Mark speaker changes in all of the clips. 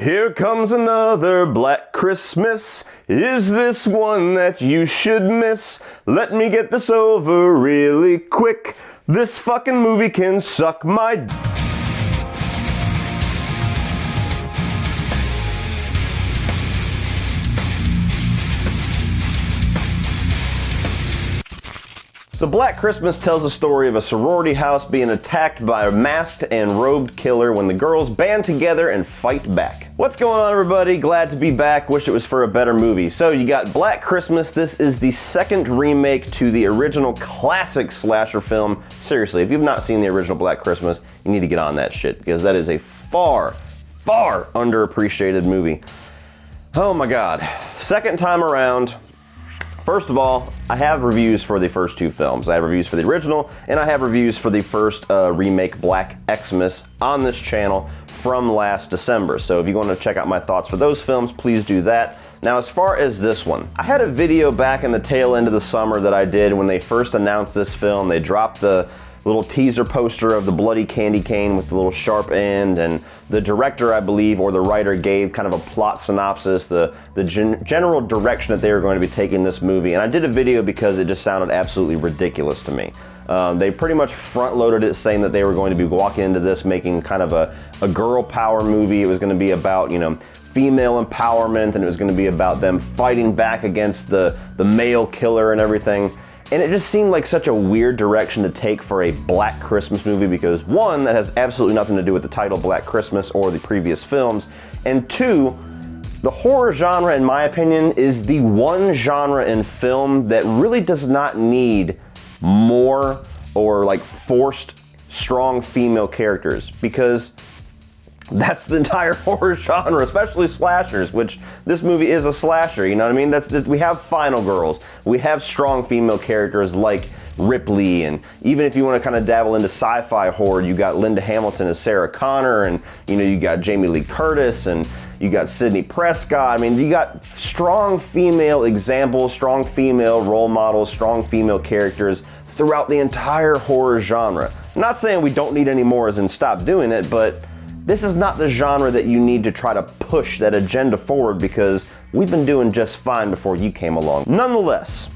Speaker 1: Here comes another Black Christmas. Is this one that you should miss? Let me get this over really quick. This fucking movie can suck my So Black Christmas tells the story of a sorority house being attacked by a masked and robed killer when the girls band together and fight back. What's going on, everybody? Glad to be back. Wish it was for a better movie. So you got Black Christmas. This is the second remake to the original classic slasher film. Seriously, if you've not seen the original Black Christmas, you need to get on that shit because that is a far underappreciated movie. Oh my God. Second time around. First of all, I have reviews for the first two films. I have reviews for the original, and I have reviews for the first remake, Black Xmas, on this channel from last December. So if you want to check out my thoughts for those films, please do that. Now, as far as this one, I had a video back in the tail end of the summer that I did when they first announced this film. They dropped the little teaser poster of the bloody candy cane with the little sharp end, and the director, I believe, or the writer gave kind of a plot synopsis, the general direction that they were going to be taking this movie. And I did a video because it just sounded absolutely ridiculous to me. They pretty much front-loaded it saying that they were going to be walking into this making kind of a girl power movie. It was going to be about, you know, female empowerment, and it was going to be about them fighting back against the male killer and everything. And it just seemed like such a weird direction to take for a Black Christmas movie because one, that has absolutely nothing to do with the title Black Christmas or the previous films, and two, the horror genre, in my opinion, is the one genre in film that really does not need more or like forced strong female characters, because that's the entire horror genre, especially slashers, which this movie is a slasher, you know what I mean? We have final girls, we have strong female characters like Ripley, and even if you want to kind of dabble into sci-fi horror, you got Linda Hamilton as Sarah Connor, and you know, you got Jamie Lee Curtis, and you got Sidney Prescott. I mean, you got strong female examples, strong female role models, strong female characters throughout the entire horror genre. I'm not saying we don't need any more as in stop doing it, but this is not the genre that you need to try to push that agenda forward because we've been doing just fine before you came along. Nonetheless,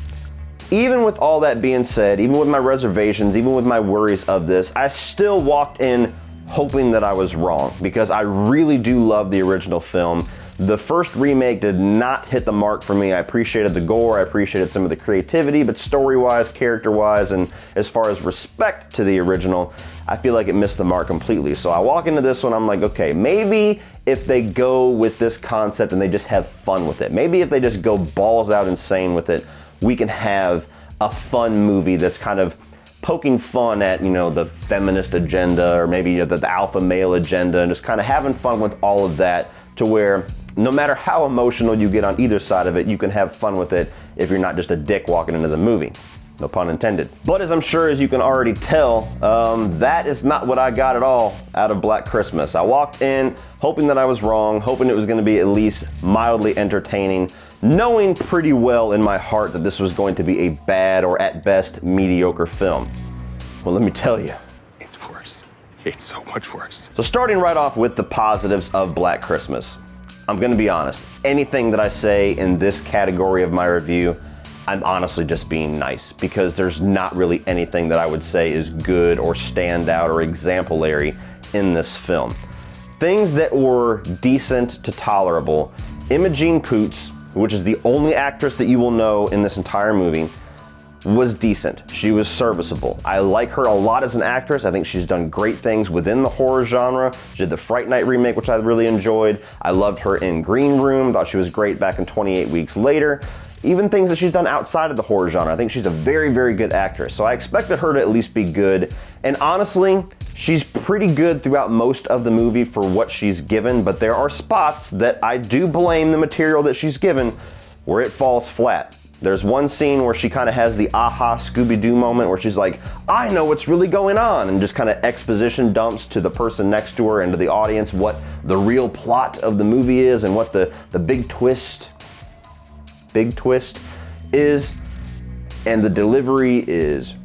Speaker 1: even with all that being said, even with my reservations, even with my worries of this, I still walked in hoping that I was wrong because I really do love the original film. The first remake did not hit the mark for me. I appreciated the gore, I appreciated some of the creativity, but story-wise, character-wise, and as far as respect to the original, I feel like it missed the mark completely. So I walk into this one, I'm like, okay, maybe if they go with this concept and they just have fun with it, maybe if they just go balls out insane with it, we can have a fun movie that's kind of poking fun at, you know, the feminist agenda or maybe, you know, the alpha male agenda, and just kind of having fun with all of that to where no matter how emotional you get on either side of it, you can have fun with it if you're not just a dick walking into the movie. No pun intended. But as I'm sure as you can already tell, that is not what I got at all out of Black Christmas. I walked in hoping that I was wrong, hoping it was gonna be at least mildly entertaining, knowing pretty well in my heart that this was going to be a bad or at best mediocre film. Well, let me tell you.
Speaker 2: It's worse. It's so much worse.
Speaker 1: So starting right off with the positives of Black Christmas. I'm gonna be honest, anything that I say in this category of my review, I'm honestly just being nice because there's not really anything that I would say is good or stand out or exemplary in this film. Things that were decent to tolerable, Imogen Poots, which is the only actress that you will know in this entire movie, was decent. She was serviceable. I like her a lot as an actress. I think she's done great things within the horror genre. She did the Fright Night remake, which I really enjoyed. I loved her in Green Room, thought she was great back in 28 Weeks Later. Even things that she's done outside of the horror genre. I think she's a very, very good actress. So I expected her to at least be good. And honestly, she's pretty good throughout most of the movie for what she's given, but there are spots that I do blame the material that she's given where it falls flat. There's one scene where she kind of has the aha Scooby-Doo moment where she's like, I know what's really going on, and just kind of exposition dumps to the person next to her and to the audience what the real plot of the movie is and what the big twist is, and the delivery is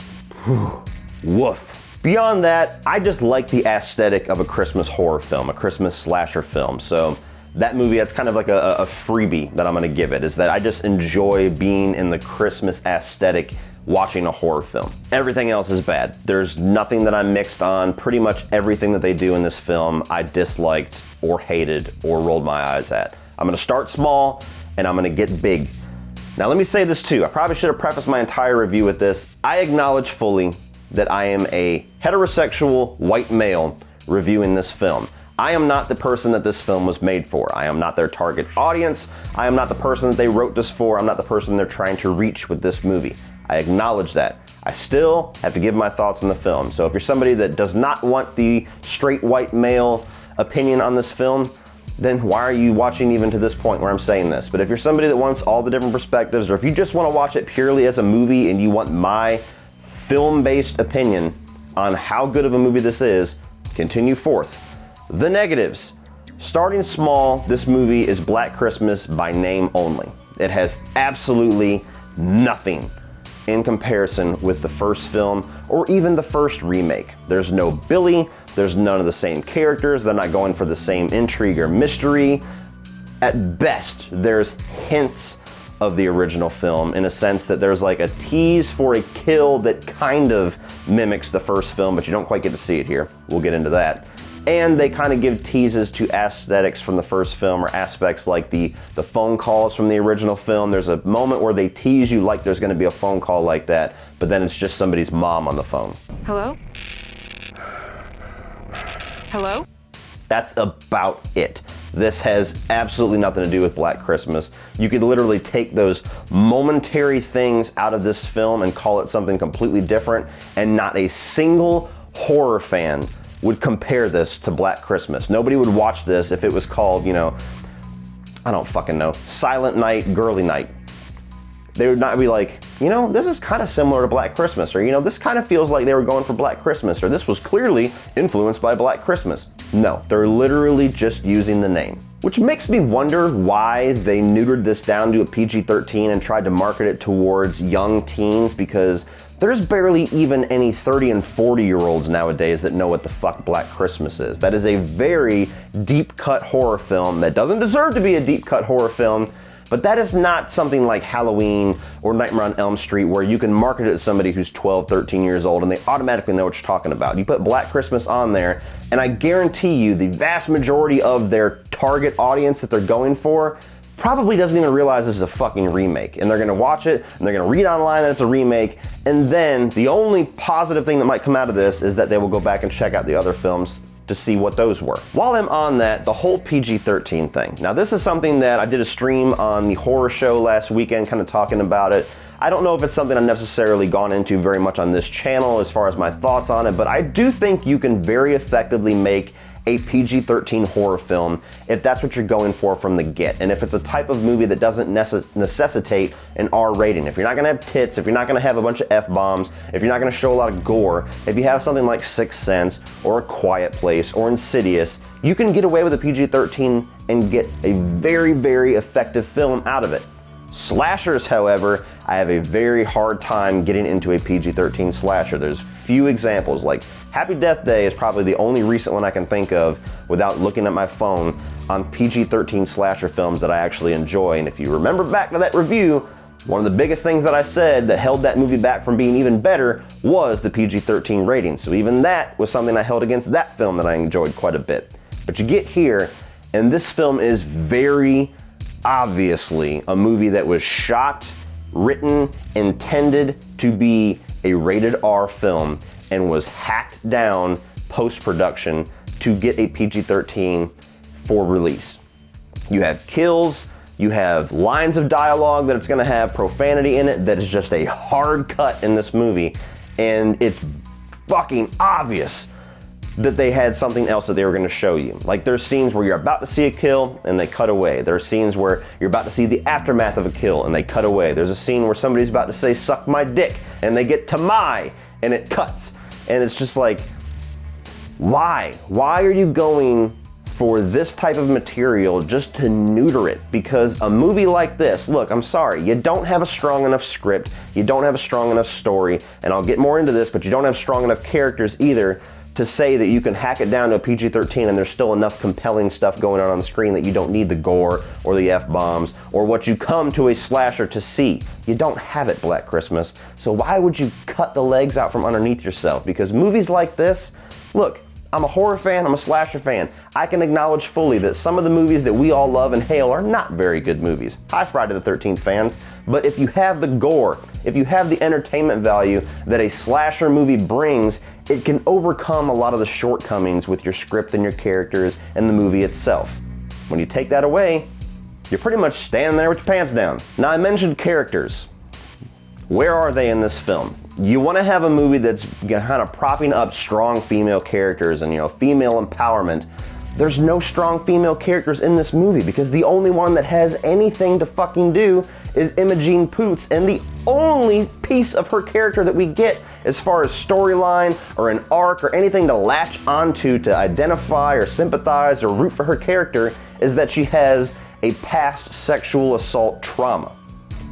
Speaker 1: woof. Beyond that, I just like the aesthetic of a Christmas horror film, a Christmas slasher film. So that movie, that's kind of like a freebie that I'm gonna give it, is that I just enjoy being in the Christmas aesthetic watching a horror film. Everything else is bad. There's nothing that I'm mixed on. Pretty much everything that they do in this film I disliked or hated or rolled my eyes at. I'm gonna start small and I'm gonna get big. Now let me say this too. I probably should have prefaced my entire review with this. I acknowledge fully that I am a heterosexual white male reviewing this film. I am not the person that this film was made for. I am not their target audience. I am not the person that they wrote this for. I'm not the person they're trying to reach with this movie. I acknowledge that. I still have to give my thoughts on the film. So if you're somebody that does not want the straight white male opinion on this film, then why are you watching even to this point where I'm saying this? But if you're somebody that wants all the different perspectives, or if you just want to watch it purely as a movie and you want my film-based opinion on how good of a movie this is, continue forth. The negatives. Starting small, this movie is Black Christmas by name only. It has absolutely nothing in comparison with the first film or even the first remake. There's no Billy, there's none of the same characters, they're not going for the same intrigue or mystery. At best, there's hints of the original film in a sense that there's like a tease for a kill that kind of mimics the first film, but you don't quite get to see it here. We'll get into that. And they kind of give teases to aesthetics from the first film, or aspects like the phone calls from the original film. There's a moment where they tease you like there's gonna be a phone call like that, but then it's just somebody's mom on the phone.
Speaker 3: Hello? Hello?
Speaker 1: That's about it. This has absolutely nothing to do with Black Christmas. You could literally take those momentary things out of this film and call it something completely different, and not a single horror fan would compare this to Black Christmas. Nobody would watch this if it was called, you know, I don't fucking know, Silent Night, Girly Night. They would not be like, you know, this is kind of similar to Black Christmas, or, you know, this kind of feels like they were going for Black Christmas, or this was clearly influenced by Black Christmas. No, they're literally just using the name. Which makes me wonder why they neutered this down to a PG-13 and tried to market it towards young teens, because there's barely even any 30 and 40-year-olds nowadays that know what the fuck Black Christmas is. That is a very deep-cut horror film that doesn't deserve to be a deep-cut horror film, but that is not something like Halloween or Nightmare on Elm Street where you can market it to somebody who's 12, 13 years old and they automatically know what you're talking about. You put Black Christmas on there, and I guarantee you the vast majority of their target audience that they're going for probably doesn't even realize this is a fucking remake. And they're gonna watch it, and they're gonna read online that it's a remake, and then the only positive thing that might come out of this is that they will go back and check out the other films to see what those were. While I'm on that, the whole PG-13 thing. Now this is something that I did a stream on the horror show last weekend, kind of talking about it. I don't know if it's something I've necessarily gone into very much on this channel as far as my thoughts on it, but I do think you can very effectively make a PG-13 horror film if that's what you're going for from the get, and if it's a type of movie that doesn't necessitate an R rating. If you're not gonna have tits, if you're not gonna have a bunch of F-bombs, if you're not gonna show a lot of gore, if you have something like Sixth Sense or A Quiet Place or Insidious, you can get away with a PG-13 and get a very, very effective film out of it. Slashers, however, I have a very hard time getting into a PG-13 slasher. There's few examples, like Happy Death Day is probably the only recent one I can think of without looking at my phone on PG-13 slasher films that I actually enjoy. And if you remember back to that review, one of the biggest things that I said that held that movie back from being even better was the PG-13 rating. So even that was something I held against that film that I enjoyed quite a bit. But you get here, and this film is very obviously a movie that was shot, written, intended to be a rated R film, and was hacked down post-production to get a PG-13 for release. You have kills, you have lines of dialogue that it's gonna have profanity in it that is just a hard cut in this movie, and it's fucking obvious that they had something else that they were gonna show you. Like there's scenes where you're about to see a kill and they cut away. There are scenes where you're about to see the aftermath of a kill and they cut away. There's a scene where somebody's about to say, "Suck my dick," and they get to "my," and it cuts. And it's just like, why? Why are you going for this type of material just to neuter it? Because a movie like this, look, I'm sorry, you don't have a strong enough script, you don't have a strong enough story, and I'll get more into this, but you don't have strong enough characters either to say that you can hack it down to a PG-13 and there's still enough compelling stuff going on the screen that you don't need the gore or the F-bombs or what you come to a slasher to see. You don't have it, Black Christmas. So why would you cut the legs out from underneath yourself? Because movies like this, look, I'm a horror fan, I'm a slasher fan. I can acknowledge fully that some of the movies that we all love and hail are not very good movies. Hi, Friday the 13th fans. But if you have the gore, if you have the entertainment value that a slasher movie brings, it can overcome a lot of the shortcomings with your script and your characters and the movie itself. When you take that away, you're pretty much standing there with your pants down. Now, I mentioned characters. Where are they in this film? You want to have a movie that's kind of propping up strong female characters and, female empowerment. There's no strong female characters in this movie because the only one that has anything to fucking do is Imogen Poots, and the only piece of her character that we get as far as storyline or an arc or anything to latch onto to identify or sympathize or root for her character is that she has a past sexual assault trauma.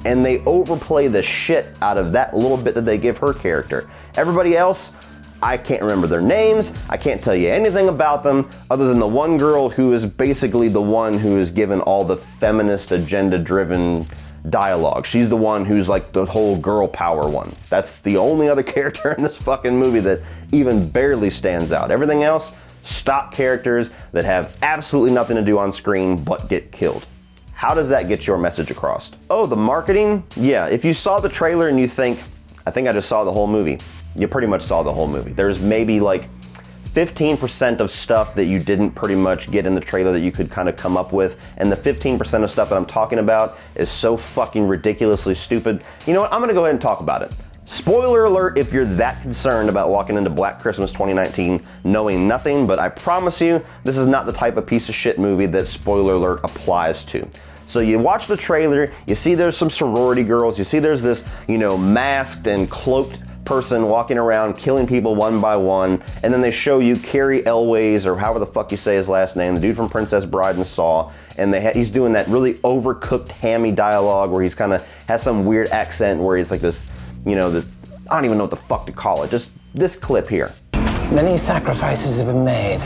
Speaker 1: And they overplay the shit out of that little bit that they give her character. Everybody else, I can't remember their names, I can't tell you anything about them other than the one girl who is basically the one who is given all the feminist agenda-driven dialogue. She's the one who's like the whole girl power one. That's the only other character in this fucking movie that even barely stands out. Everything else, stock characters that have absolutely nothing to do on screen but get killed. How does that get your message across? Oh, the marketing? Yeah, if you saw the trailer and you think, I think I just saw the whole movie, you pretty much saw the whole movie. There's maybe like 15% of stuff that you didn't pretty much get in the trailer that you could kind of come up with, and the 15% of stuff that I'm talking about is so fucking ridiculously stupid. You know what, I'm gonna go ahead and talk about it. Spoiler alert if you're that concerned about walking into Black Christmas 2019 knowing nothing, but I promise you, this is not the type of piece of shit movie that spoiler alert applies to. So you watch the trailer, you see there's some sorority girls, you see there's this, masked and cloaked person walking around killing people one by one, and then they show you Cary Elwes, or however the fuck you say his last name, the dude from Princess Bride and Saw, and he's doing that really overcooked hammy dialogue where he's kind of has some weird accent where he's like this, I don't even know what the fuck to call it, just this clip here.
Speaker 3: Many sacrifices have been made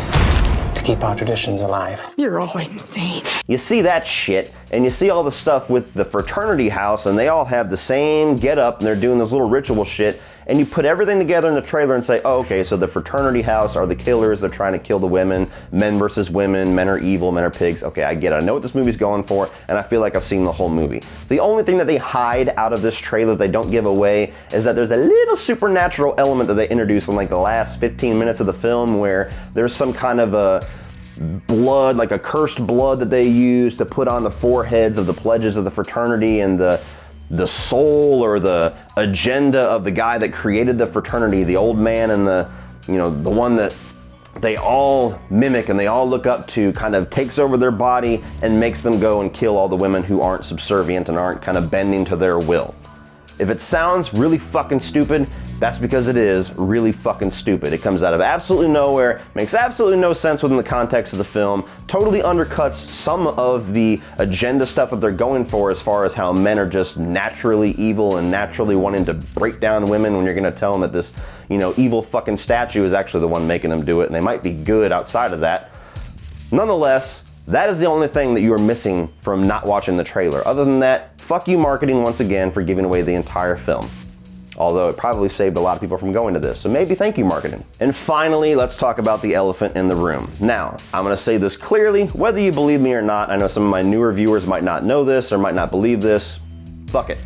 Speaker 3: to keep our traditions alive.
Speaker 4: You're all insane.
Speaker 1: You see that shit, and you see all the stuff with the fraternity house, and they all have the same get up, and they're doing this little ritual shit, and you put everything together in the trailer and say, oh, okay, so the fraternity house are the killers, they're trying to kill the women, men versus women, men are evil, men are pigs. Okay, I get it, I know what this movie's going for, and I feel like I've seen the whole movie. The only thing that they hide out of this trailer that they don't give away is that there's a little supernatural element that they introduce in like the last 15 minutes of the film where there's some kind of a blood, like a cursed blood that they use to put on the foreheads of the pledges of the fraternity, and the soul or the agenda of the guy that created the fraternity, the old man and the one that they all mimic and they all look up to, kind of takes over their body and makes them go and kill all the women who aren't subservient and aren't kind of bending to their will. If it sounds really fucking stupid, that's because it is really fucking stupid. It comes out of absolutely nowhere, makes absolutely no sense within the context of the film, totally undercuts some of the agenda stuff that they're going for as far as how men are just naturally evil and naturally wanting to break down women when you're gonna tell them that this, evil fucking statue is actually the one making them do it, and they might be good outside of that. Nonetheless, that is the only thing that you are missing from not watching the trailer. Other than that, fuck you marketing once again for giving away the entire film. Although it probably saved a lot of people from going to this, so maybe thank you marketing. And finally, let's talk about the elephant in the room. Now, I'm gonna say this clearly, whether you believe me or not, I know some of my newer viewers might not know this or might not believe this, fuck it.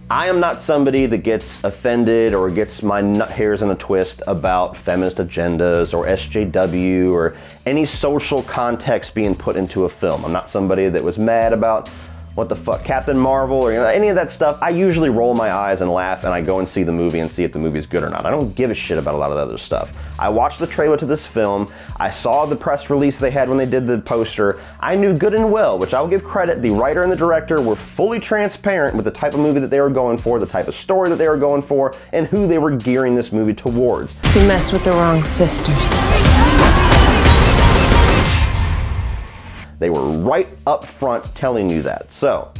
Speaker 1: I am not somebody that gets offended or gets my nut hairs in a twist about feminist agendas or SJW or any social context being put into a film. I'm not somebody that was mad about what the fuck, Captain Marvel or any of that stuff. I usually roll my eyes and laugh and I go and see the movie and see if the movie's good or not. I don't give a shit about a lot of the other stuff. I watched the trailer to this film. I saw the press release they had when they did the poster. I knew good and well, which I'll give credit, the writer and the director were fully transparent with the type of movie that they were going for, the type of story that they were going for, and who they were gearing this movie towards.
Speaker 4: You messed with the wrong sisters.
Speaker 1: They were right up front telling you that. So,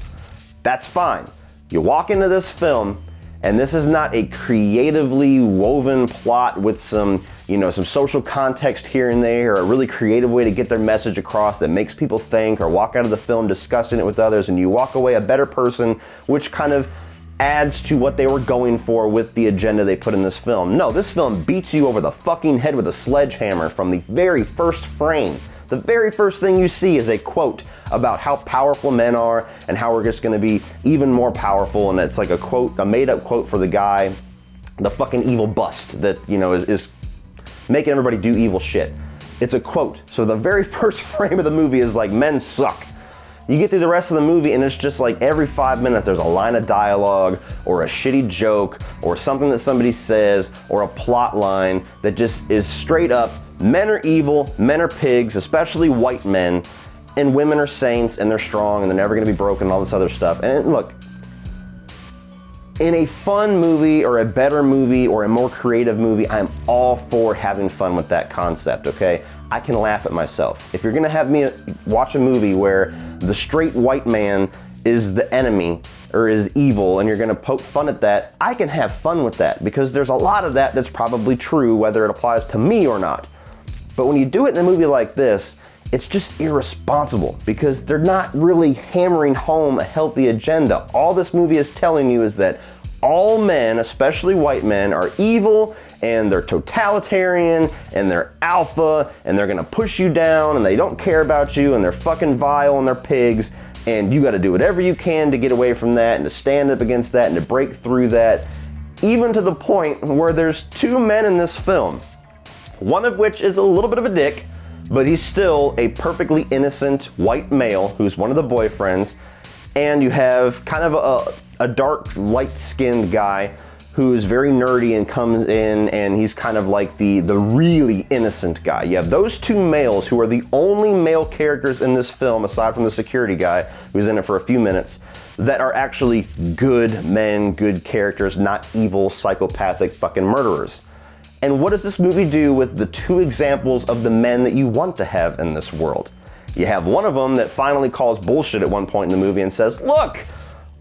Speaker 1: that's fine. You walk into this film, and this is not a creatively woven plot with some, some social context here and there, or a really creative way to get their message across that makes people think, or walk out of the film discussing it with others, and you walk away a better person, which kind of adds to what they were going for with the agenda they put in this film. No, this film beats you over the fucking head with a sledgehammer from the very first frame. The very first thing you see is a quote about how powerful men are and how we're just gonna be even more powerful, and it's like a quote, a made up quote for the guy, the fucking evil bust that, is making everybody do evil shit. It's a quote. So the very first frame of the movie is like, men suck. You get through the rest of the movie and it's just like every 5 minutes there's a line of dialogue or a shitty joke or something that somebody says or a plot line that just is straight up, men are evil, men are pigs, especially white men, and women are saints and they're strong and they're never gonna be broken and all this other stuff. And look, in a fun movie or a better movie or a more creative movie, I'm all for having fun with that concept, okay? I can laugh at myself. If you're gonna have me watch a movie where the straight white man is the enemy or is evil and you're gonna poke fun at that, I can have fun with that because there's a lot of that that's probably true whether it applies to me or not. But when you do it in a movie like this, it's just irresponsible because they're not really hammering home a healthy agenda. All this movie is telling you is that all men, especially white men, are evil and they're totalitarian and they're alpha and they're gonna push you down and they don't care about you and they're fucking vile and they're pigs, and you gotta do whatever you can to get away from that and to stand up against that and to break through that, even to the point where there's two men in this film, one of which is a little bit of a dick, but he's still a perfectly innocent white male who's one of the boyfriends, and you have kind of a dark, light-skinned guy who's very nerdy and comes in and he's kind of like the really innocent guy. You have those two males who are the only male characters in this film, aside from the security guy who's in it for a few minutes, that are actually good men, good characters, not evil, psychopathic fucking murderers. And what does this movie do with the two examples of the men that you want to have in this world? You have one of them that finally calls bullshit at one point in the movie and says, look,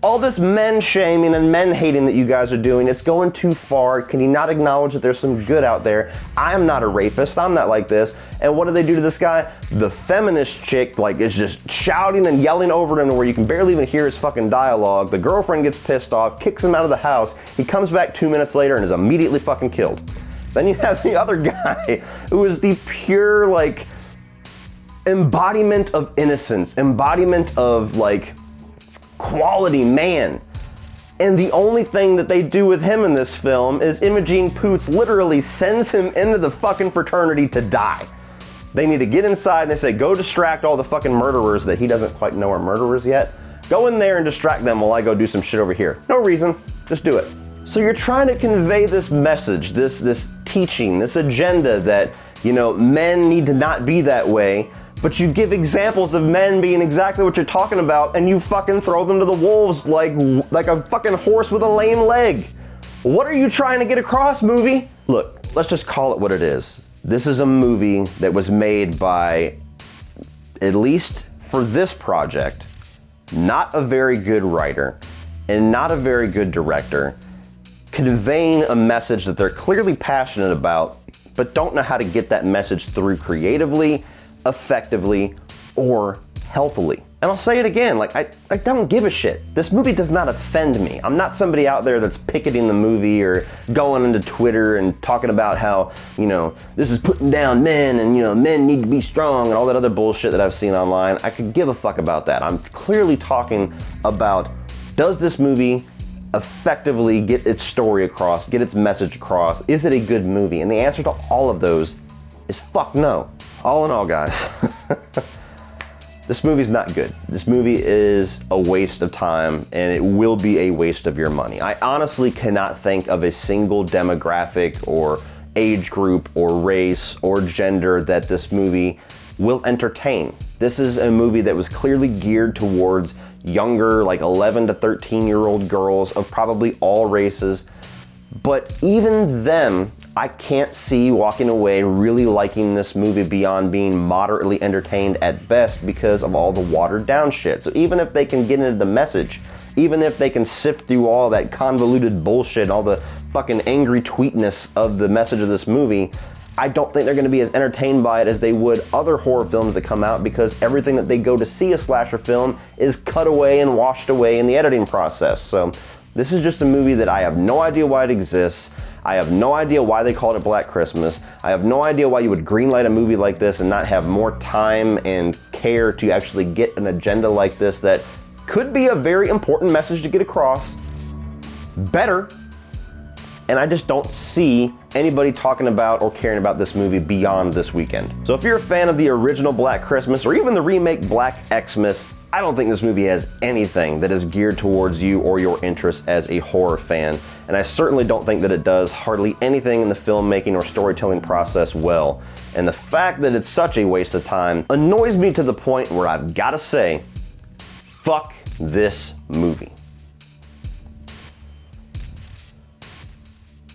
Speaker 1: all this men shaming and men hating that you guys are doing, it's going too far. Can you not acknowledge that there's some good out there? I'm not a rapist, I'm not like this. And what do they do to this guy? The feminist chick is just shouting and yelling over him to where you can barely even hear his fucking dialogue. The girlfriend gets pissed off, kicks him out of the house. He comes back 2 minutes later and is immediately fucking killed. Then you have the other guy who is the pure embodiment of innocence, embodiment of quality man. And the only thing that they do with him in this film is Imogene Poots literally sends him into the fucking fraternity to die. They need to get inside and they say, go distract all the fucking murderers that he doesn't quite know are murderers yet. Go in there and distract them while I go do some shit over here. No reason, just do it. So you're trying to convey this message, this teaching, this agenda that, men need to not be that way, but you give examples of men being exactly what you're talking about and you fucking throw them to the wolves like a fucking horse with a lame leg. What are you trying to get across, movie? Look, let's just call it what it is. This is a movie that was made by, at least for this project, not a very good writer and not a very good director, conveying a message that they're clearly passionate about, but don't know how to get that message through creatively, effectively, or healthily. And I'll say it again, I don't give a shit. This movie does not offend me. I'm not somebody out there that's picketing the movie or going into Twitter and talking about how, this is putting down men and, men need to be strong and all that other bullshit that I've seen online. I could give a fuck about that. I'm clearly talking about, does this movie effectively get its story across, get its message across? Is it a good movie? And the answer to all of those is fuck no. All in all, guys, this movie's not good. This movie is a waste of time and it will be a waste of your money. I honestly cannot think of a single demographic or age group or race or gender that this movie will entertain. This is a movie that was clearly geared towards younger, 11 to 13-year-old girls of probably all races. But even them, I can't see walking away really liking this movie beyond being moderately entertained at best because of all the watered down shit. So even if they can get into the message, even if they can sift through all that convoluted bullshit, all the fucking angry tweetness of the message of this movie, I don't think they're gonna be as entertained by it as they would other horror films that come out, because everything that they go to see a slasher film is cut away and washed away in the editing process. So this is just a movie that I have no idea why it exists. I have no idea why they called it Black Christmas. I have no idea why you would greenlight a movie like this and not have more time and care to actually get an agenda like this that could be a very important message to get across better. And I just don't see anybody talking about or caring about this movie beyond this weekend. So if you're a fan of the original Black Christmas or even the remake Black Xmas, I don't think this movie has anything that is geared towards you or your interests as a horror fan. And I certainly don't think that it does hardly anything in the filmmaking or storytelling process well. And the fact that it's such a waste of time annoys me to the point where I've gotta say, fuck this movie.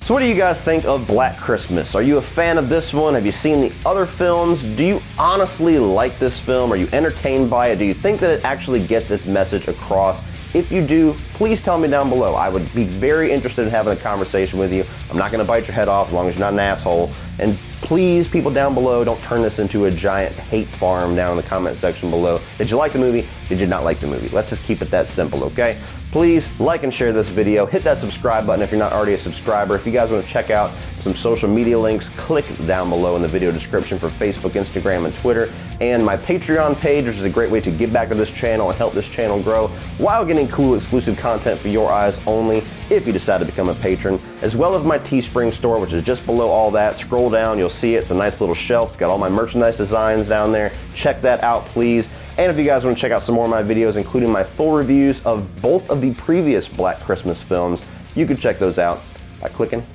Speaker 1: So what do you guys think of Black Christmas? Are you a fan of this one? Have you seen the other films? Do you honestly like this film? Are you entertained by it? Do you think that it actually gets its message across? If you do, please tell me down below. I would be very interested in having a conversation with you. I'm not gonna bite your head off as long as you're not an asshole. And please, people down below, don't turn this into a giant hate farm down in the comment section below. Did you like the movie? Did you not like the movie? Let's just keep it that simple, okay? Please like and share this video. Hit that subscribe button if you're not already a subscriber. If you guys want to check out some social media links, click down below in the video description for Facebook, Instagram, and Twitter. And my Patreon page, which is a great way to give back to this channel and help this channel grow while getting cool exclusive content for your eyes only if you decide to become a patron, as well as my Teespring store, which is just below all that. Scroll down, you'll see it. It's a nice little shelf. It's got all my merchandise designs down there. Check that out, please. And if you guys want to check out some more of my videos, including my full reviews of both of the previous Black Christmas films, you can check those out by clicking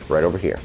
Speaker 1: right over here.